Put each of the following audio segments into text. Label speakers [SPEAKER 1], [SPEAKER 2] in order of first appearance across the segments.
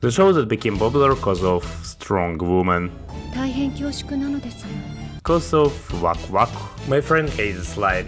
[SPEAKER 1] The show that became popular cause of strong woman.
[SPEAKER 2] 大変恐縮なのです。
[SPEAKER 1] Cause of wak wak. My friend hates the slide.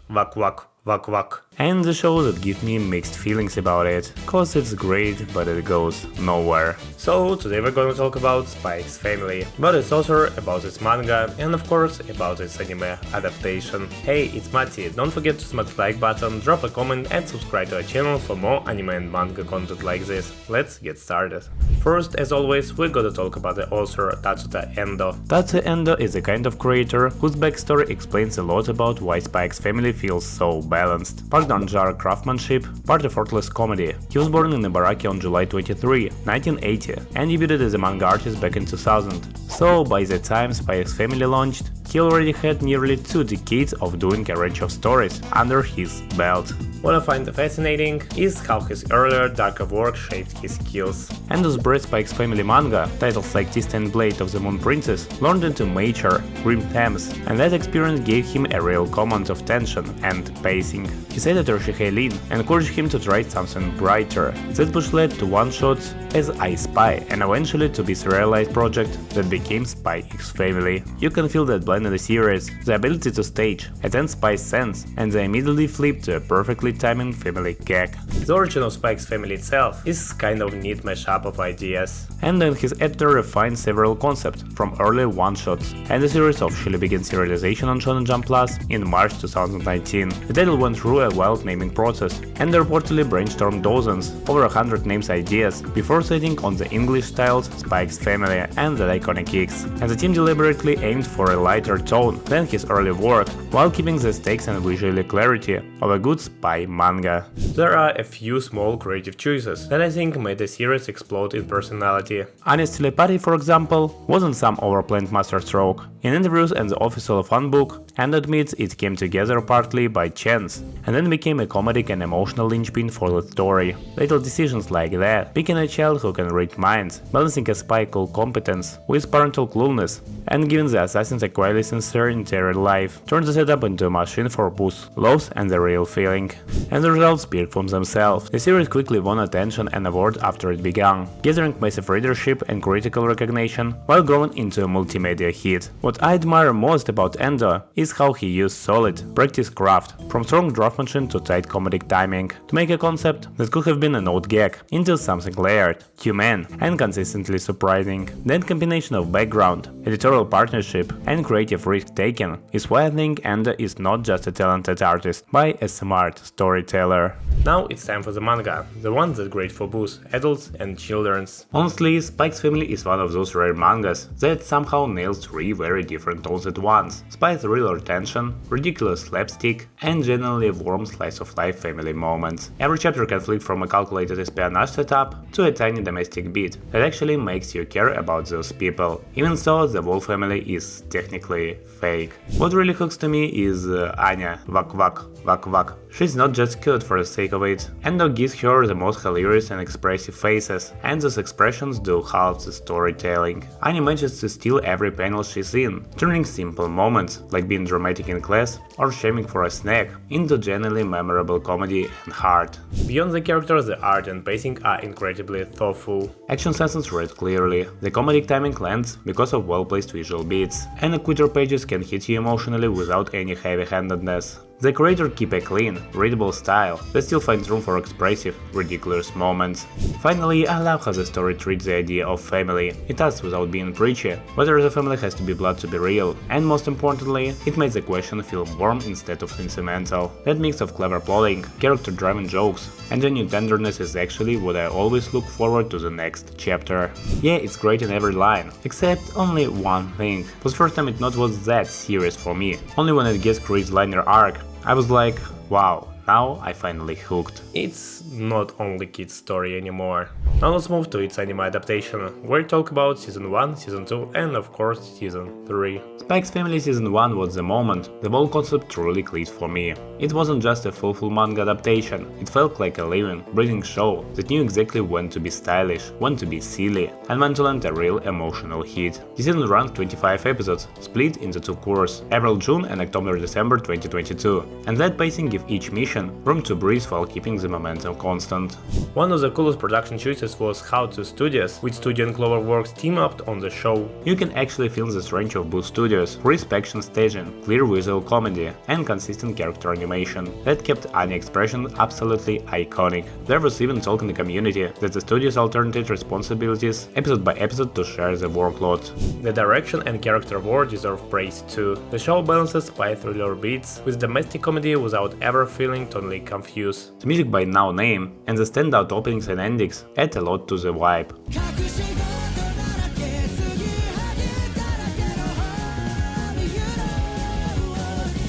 [SPEAKER 1] Wak wak, wak wak. And the show that give me mixed feelings about it, cause it's great, but it goes nowhere. So today we're gonna talk about Spike's Family, about its author, about its manga, and of course about its anime adaptation. Hey, it's Matty, don't forget to smash the like button, drop a comment and subscribe to our channel for more anime and manga content like this. Let's get started. First, as always, we're gonna talk about the author Tatsuya Endo. Tatsuya Endo is a kind of creator whose backstory explains a lot about why Spike's Family feels so balanced. Part non-genre craftsmanship, part effortless comedy. He was born in Ibaraki on July 23, 1980, and debuted as a manga artist back in 2000. So by the time Spike's Family launched, he already had nearly 2 decades of doing a range of stories under his belt. What I find fascinating is how his earlier, darker work shaped his skills. Endo's bred Spike's Family manga, titles like Teeth and Blade of the Moon Princess, learned into mature, grim themes, and that experience gave him a real command of tension and pacing. His editor Shihei Lin encouraged him to try something brighter. That push led to one-shots as I Spy, and eventually to be serialized project that became Spike's Family. You can feel that blend in the series, the ability to stage a tense spy sense, and they immediately flip to a perfectly timing family gag. The origin of Spike's Family itself is kind of neat mashup of ideas. And then his editor refined several concepts from early one-shots, and the series officially began serialization on Shonen Jump Plus in March 2019. The title went through a wild naming process, and they reportedly brainstormed dozens, over 100 names ideas, before setting on the English styled Spike's Family and the iconic kicks. And the team deliberately aimed for a lighter tone than his early work, while keeping the stakes and visual clarity of a good spy manga. There are a few small creative choices that I think made the series explode in personality. Anya's telepathy, for example, wasn't some overplanned masterstroke. In interviews and the official fanbook, Endo admits it came together partly by chance, and then became a comedic and emotional linchpin for the story. Little decisions like that, picking a child who can read minds, balancing a spy cool competence with parental cluelessness, and giving the assassins a quietly sincere interior life, turned the setup into a machine for both loss and the real feeling. And the results speak for themselves. The series quickly won attention and awards after it began, gathering massive readership and critical recognition while growing into a multimedia hit. What I admire most about Endo is how he used solid, practiced craft, from strong draftsmanship to tight comedic timing, to make a concept that could have been an old gag into something layered, humane, and consistently surprising. That combination of background, editorial partnership, and creative risk-taking is why I think Endo is not just a talented artist, but a smart storyteller. Now it's time for the manga, the one that's great for both adults and children's. Honestly, Spike's Family is one of those rare mangas that somehow nails 3 very different tones at once. Spy thriller tension, ridiculous slapstick, and generally a warm slice-of-life family moments. Every chapter can flip from a calculated espionage setup to a tiny domestic beat that actually makes you care about those people, even though the whole family is technically fake. What really hooks to me is Anya, wak wak, wak wak. She's not just cute for the sake of it. Endo gives her the most hilarious and expressive faces, and those expressions do half the storytelling. Anya manages to steal every panel she's in, turning simple moments, like being dramatic in class or shaming for a snack, into genuinely memorable comedy and heart. Beyond the characters, the art and pacing are incredibly thoughtful. Action scenes read clearly, the comedic timing lands because of well-placed visual beats, and the Twitter pages can hit you emotionally without any heavy-handedness. The creator keep a clean, readable style that still finds room for expressive, ridiculous moments. Finally, I love how the story treats the idea of family. It asks without being preachy whether the family has to be blood to be real, and most importantly, it makes the question feel warm instead of sentimental. That mix of clever plotting, character-driven jokes, and genuine tenderness is actually what I always look forward to the next chapter. Yeah, it's great in every line, except only one thing. For the first time it not was that serious for me. Only when it gets Chris' linear arc, I was like, wow, now I finally hooked. It's not only kids' story anymore. Now let's move to its anime adaptation, where we talk about Season 1, Season 2 and of course Season 3. Spike's Family Season 1 was the moment the whole concept truly clicked for me. It wasn't just a full manga adaptation, it felt like a living, breathing show that knew exactly when to be stylish, when to be silly, and when to land a real emotional hit. The season ran 25 episodes, split into 2 courses, April-June and October-December 2022, and that pacing gave each mission tension, room to breathe while keeping the momentum constant. One of the coolest production choices was how two studios, with Studio and Cloverworks, team up on the show. You can actually feel the range of both studios, crisp action staging, clear visual comedy, and consistent character animation that kept Anya expression absolutely iconic. There was even talk in the community that the studios alternated responsibilities episode by episode to share the workload. The direction and character work deserve praise too. The show balances spy thriller beats with domestic comedy without ever feeling totally confused. The music by No Name and the standout openings and endings add a lot to the vibe.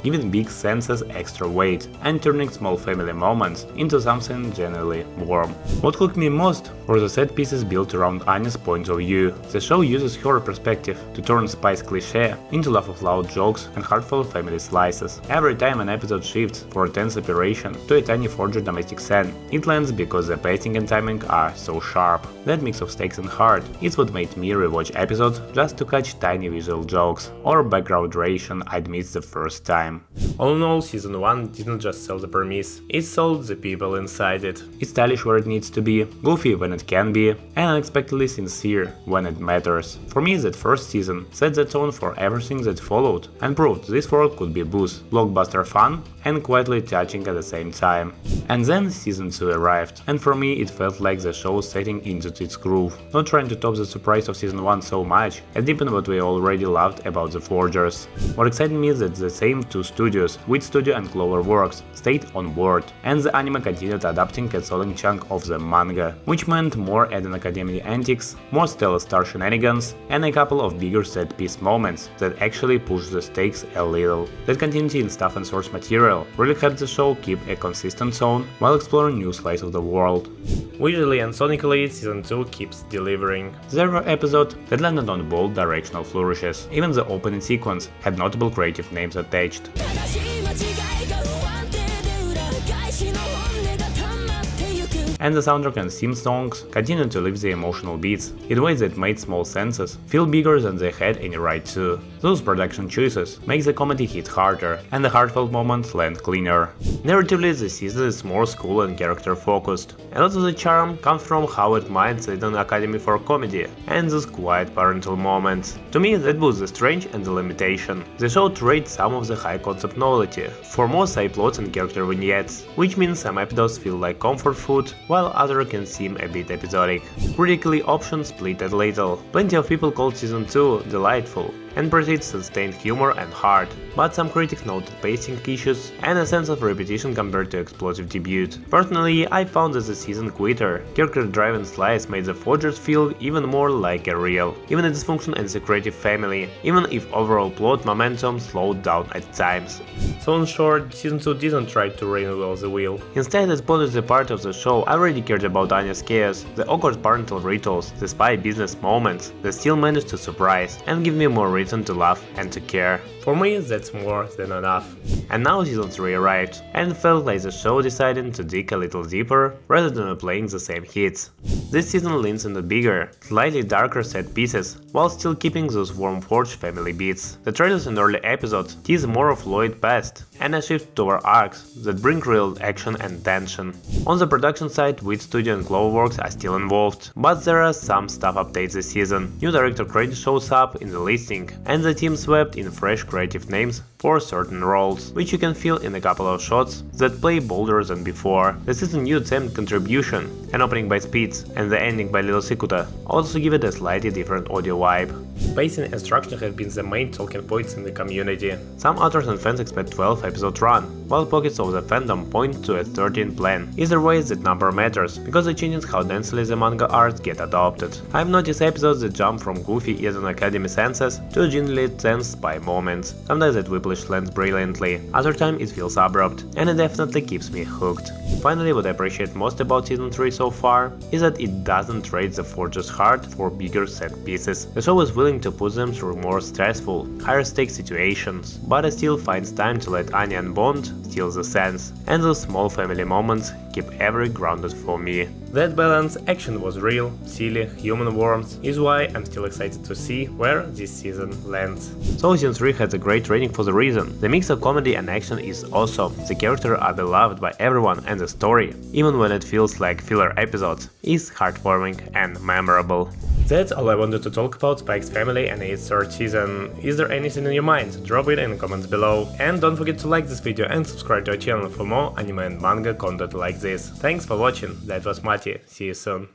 [SPEAKER 1] Giving big senses extra weight and turning small family moments into something genuinely warm. What hooked me most were the set pieces built around Anya's point of view. The show uses her perspective to turn spice cliché into laugh of loud jokes and heartfelt family slices. Every time an episode shifts for a tense operation to a tiny forged domestic scene, it lands because the pacing and timing are so sharp. That mix of stakes and heart is what made me rewatch episodes just to catch tiny visual jokes or background narration I'd missed the first time. All in all, Season 1 didn't just sell the premise, it sold the people inside it. It's stylish where it needs to be, goofy when it can be, and unexpectedly sincere when it matters. For me, that first season set the tone for everything that followed, and proved this world could be both blockbuster fun and quietly touching at the same time. And then Season 2 arrived, and for me it felt like the show setting into its groove, not trying to top the surprise of Season 1 so much, and deepen what we already loved about the Forgers. What excited me is that the same two studios, Wit Studio and Cloverworks, stayed on board, and the anime continued adapting a solid chunk of the manga, which meant more Eden Academy antics, more stellar star shenanigans, and a couple of bigger set-piece moments that actually pushed the stakes a little. That continuity in stuff and source material really helped the show keep a consistent tone while exploring new slices of the world. Visually and sonically, Season 2 keeps delivering. There were episodes that landed on bold directional flourishes. Even the opening sequence had notable creative names attached. And the soundtrack and theme songs continued to leave the emotional beats in ways that made small senses feel bigger than they had any right to. Those production choices make the comedy hit harder and the heartfelt moments land cleaner. Narratively, the season is more school and character focused. A lot of the charm comes from how it minds Eden Academy for comedy and those quiet parental moments. To me, that was the strange and the limitation. The show trades some of the high concept novelty for more side plots and character vignettes, which means some episodes feel like comfort food, while others can seem a bit episodic. Critically, options split a little. Plenty of people called Season 2 delightful and praised sustained humor and heart, but some critics noted pacing issues and a sense of repetition compared to explosive debut. Personally, I found that the season quitter, character-driven slice made the Forgers feel even more like a real, even a dysfunction and secretive family, even if overall plot momentum slowed down at times. So in short, Season 2 didn't try to reinvent the wheel. Instead, it spotted the part of the show I already cared about Anya's chaos, the awkward parental rituals, the spy business moments that still managed to surprise and give me more reason to laugh and to care. For me, that's more than enough. And now Season 3 arrived, and felt like the show decided to dig a little deeper rather than playing the same hits. This season leans into bigger, slightly darker set pieces, while still keeping those warm Forge family beats. The trailers in early episodes tease more of Lloyd past, and a shift toward arcs that bring real action and tension. On the production side, Wit Studio and Cloverworks are still involved, but there are some staff updates this season. New director credit shows up in the listing, and the team swept in fresh creative names for certain roles, which you can feel in a couple of shots that play bolder than before. The season new themed contribution, an opening by Spitz and the ending by Little Sikuta, also give it a slightly different audio vibe. Pacing and structure have been the main talking points in the community. Some authors and fans expect 12-episode run, while pockets of the fandom point to a 13 plan. Either way, that number matters, because it changes how densely the manga arts get adopted. I've noticed episodes that jump from goofy Eden Academy senses to genuinely tense spy moments. Sometimes that whiplash lands brilliantly, other times it feels abrupt, and it definitely keeps me hooked. Finally, what I appreciate most about Season 3 so far is that it doesn't trade the Forge's heart for bigger set pieces. The show is willing to put them through more stressful, higher stakes situations, but it still finds time to let Anya and Bond steal the sense, and those small family moments keep every grounded for me. That balance, action was real, silly, human warmth, is why I'm still excited to see where this season lands. So season 3 had a great rating for the reason. The mix of comedy and action is awesome, the characters are beloved by everyone and the story, even when it feels like filler episodes, is heartwarming and memorable. That's all I wanted to talk about Spike's family and its third season. Is there anything in your mind? Drop it in the comments below. And don't forget to like this video and subscribe to our channel for more anime and manga content like this. Thanks for watching, that was Matty, see you soon.